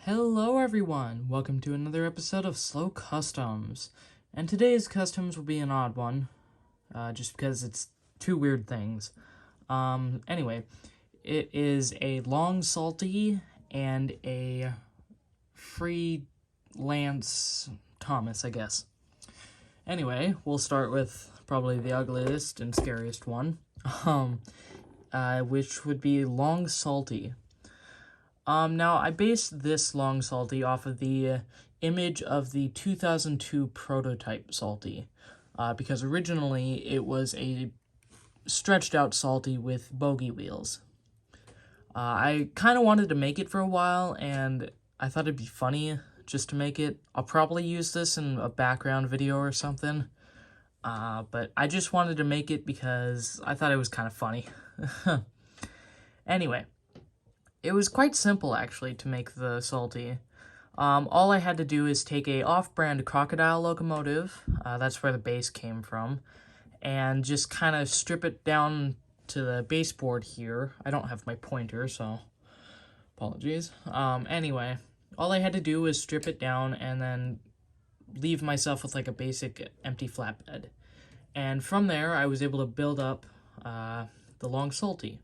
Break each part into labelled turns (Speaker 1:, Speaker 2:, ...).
Speaker 1: Hello everyone, welcome to another episode of Slow Customs. And today's customs will be an odd one, just because it's two weird things. Anyway, it is a long salty and a freelance Thomas, I guess. Anyway, we'll start with probably the ugliest and scariest one, which would be long salty. Now, I based this long salty off of the image of the 2002 prototype salty, because originally it was a stretched out salty with bogey wheels. I kind of wanted to make it for a while, and I thought it'd be funny just to make it. I'll probably use this in a background video or something, but I just wanted to make it because I thought it was kind of funny. Anyway. It was quite simple, actually, to make the salty. All I had to do is take a off-brand crocodile locomotive, that's where the base came from, and just kind of strip it down to the baseboard here. I don't have my pointer, so apologies. Anyway, all I had to do was strip it down and then leave myself with like a basic empty flatbed. And from there, I was able to build up the long salty.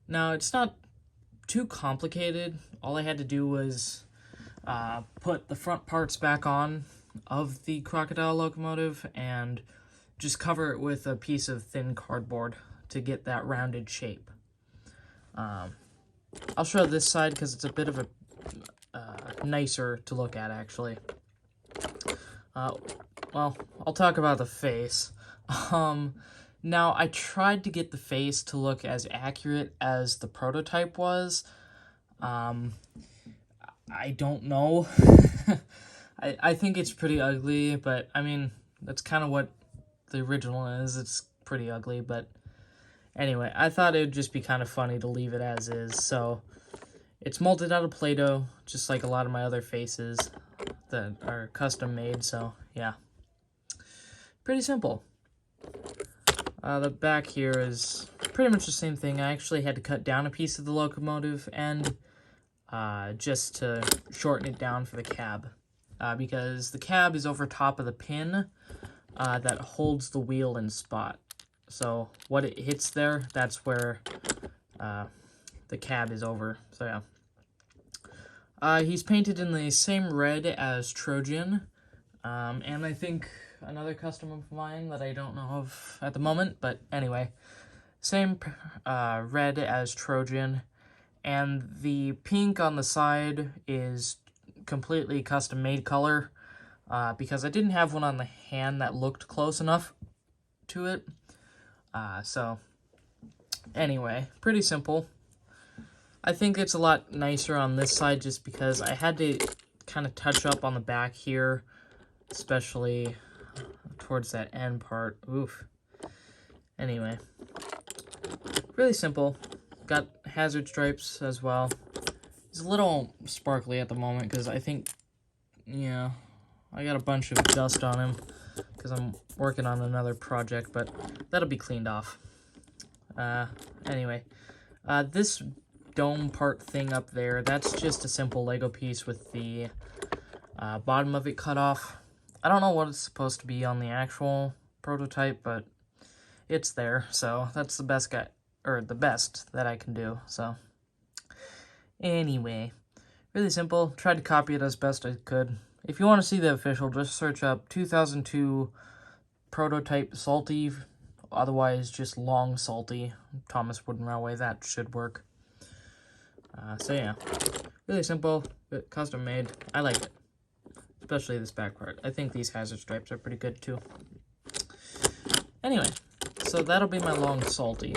Speaker 1: Now, it's not too complicated. All I had to do was put the front parts back on of the crocodile locomotive and just cover it with a piece of thin cardboard to get that rounded shape. I'll show this side because it's a bit of a nicer to look at, actually. Well, I'll talk about the face. Now, I tried to get the face to look as accurate as the prototype was. I don't know. I think it's pretty ugly, but, I mean, that's kind of what the original is. It's pretty ugly, but anyway, I thought it would just be kind of funny to leave it as is. So, it's molded out of Play-Doh, just like a lot of my other faces that are custom made, so, yeah. Pretty simple. The back here is pretty much the same thing. I actually had to cut down a piece of the locomotive end just to shorten it down for the cab. Because the cab is over top of the pin that holds the wheel in spot. So what it hits there, that's where the cab is over. So yeah. He's painted in the same red as Trojan. And I think another custom of mine that I don't know of at the moment, but anyway, same red as Trojan, and the pink on the side is completely custom made color, because I didn't have one on the hand that looked close enough to it. So anyway, pretty simple. I think it's a lot nicer on this side just because I had to kind of touch up on the back here, especially towards that end part. Oof. Anyway, really simple. Got hazard stripes as well. It's a little sparkly at the moment because I think, yeah, I got a bunch of dust on him because I'm working on another project, but that'll be cleaned off. Anyway, this dome part thing up there, that's just a simple Lego piece with the bottom of it cut off. I don't know what it's supposed to be on the actual prototype, but it's there, so that's the best the best that I can do. So anyway, really simple. Tried to copy it as best I could. If you want to see the official, just search up 2002 prototype salty, otherwise just long salty Thomas Wooden Railway. That should work. So yeah, really simple, but custom made. I like it. Especially this back part. I think these hazard stripes are pretty good too. Anyway, so that'll be my long salty.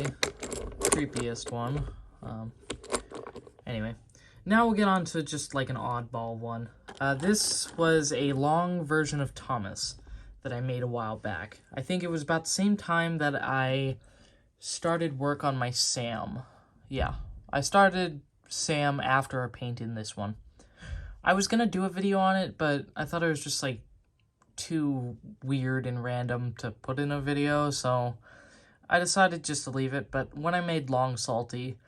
Speaker 1: Creepiest one. Anyway, now we'll get on to just like an oddball one. This was a long version of Thomas that I made a while back. I think it was about the same time that I started work on my Sam. Yeah, I started Sam after I painted this one. I was gonna do a video on it, but I thought it was just, like, too weird and random to put in a video, so I decided just to leave it. But when I made Long Salty,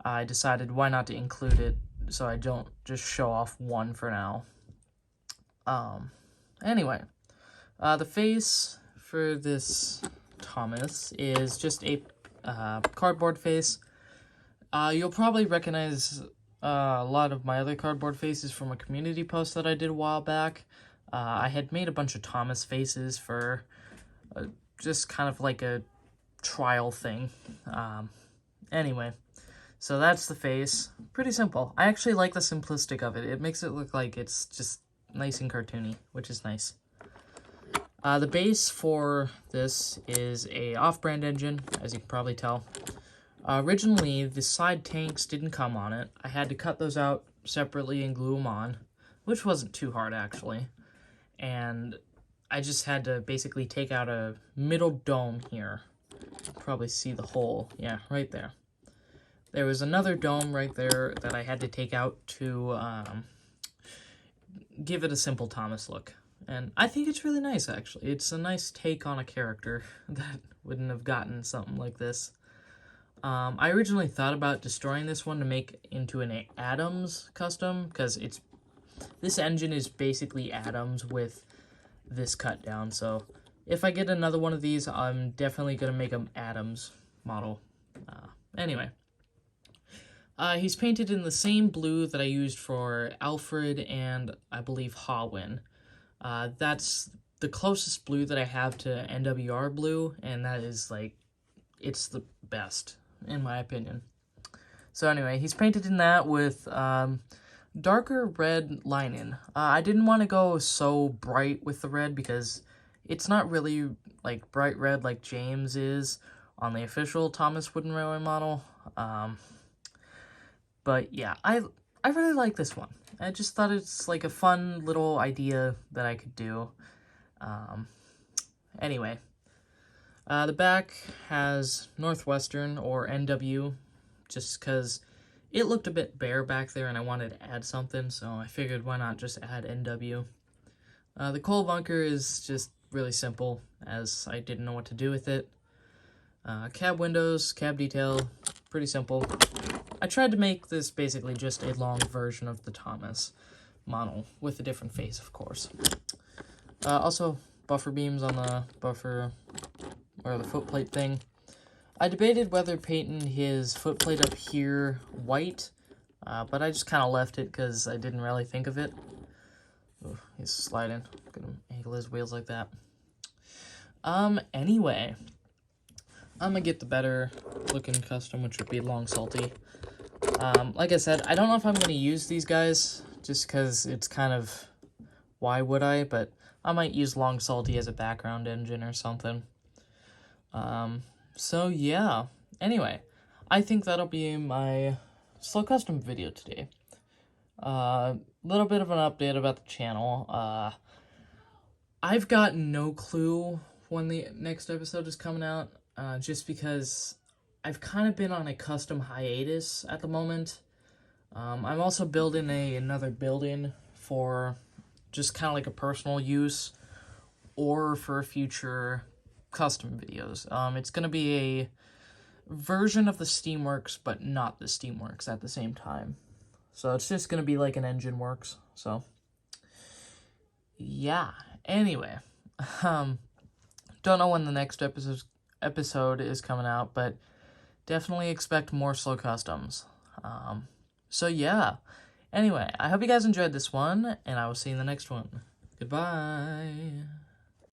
Speaker 1: I decided why not to include it so I don't just show off one for now. Anyway, the face for this Thomas is just a cardboard face. You'll probably recognize a lot of my other cardboard faces from a community post that I did a while back. I had made a bunch of Thomas faces for just kind of like a trial thing. Anyway, so that's the face. Pretty simple. I actually like the simplistic of it. It makes it look like it's just nice and cartoony, which is nice. The base for this is a off-brand engine, as you can probably tell. Originally, the side tanks didn't come on it. I had to cut those out separately and glue them on, which wasn't too hard, actually. And I just had to basically take out a middle dome here. You can probably see the hole. Yeah, right there. There was another dome right there that I had to take out to give it a simple Thomas look. And I think it's really nice, actually. It's a nice take on a character that wouldn't have gotten something like this. I originally thought about destroying this one to make into an Adams custom, because this engine is basically Adams with this cut down. So if I get another one of these, I'm definitely going to make an Adams model. Anyway. He's painted in the same blue that I used for Alfred and, I believe, Hawin. That's the closest blue that I have to NWR blue, and that is, like, it's the best, in my opinion. So anyway, he's painted in that with darker red lining. I didn't want to go so bright with the red because it's not really, like, bright red like James is on the official Thomas Wooden Railway model. But yeah, I really like this one. I just thought it's like a fun little idea that I could do. Anyway, the back has Northwestern or NW, just because it looked a bit bare back there and I wanted to add something, so I figured why not just add NW. The coal bunker is just really simple, as I didn't know what to do with it. Cab windows, cab detail, pretty simple. I tried to make this basically just a long version of the Thomas model, with a different face, of course. Also, buffer beams on the buffer, or the footplate thing. I debated whether painting his footplate up here white, but I just kind of left it because I didn't really think of it. Ooh, he's sliding. Gonna angle his wheels like that. Anyway, I'm gonna get the better looking custom, which would be Long Salty. Like I said, I don't know if I'm gonna use these guys, just because it's kind of, why would I? But I might use Long Salty as a background engine or something. So yeah, anyway, I think that'll be my Slow Custom video today. Little bit of an update about the channel. I've got no clue when the next episode is coming out, just because I've kind of been on a custom hiatus at the moment. I'm also building another building for just kind of like a personal use or for future custom videos. It's going to be a version of the Steamworks, but not the Steamworks at the same time. So it's just going to be like an Engine Works. So yeah. Anyway, don't know when the next episode is coming out, but definitely expect more Slow Customs. So yeah. Anyway, I hope you guys enjoyed this one, and I will see you in the next one. Goodbye.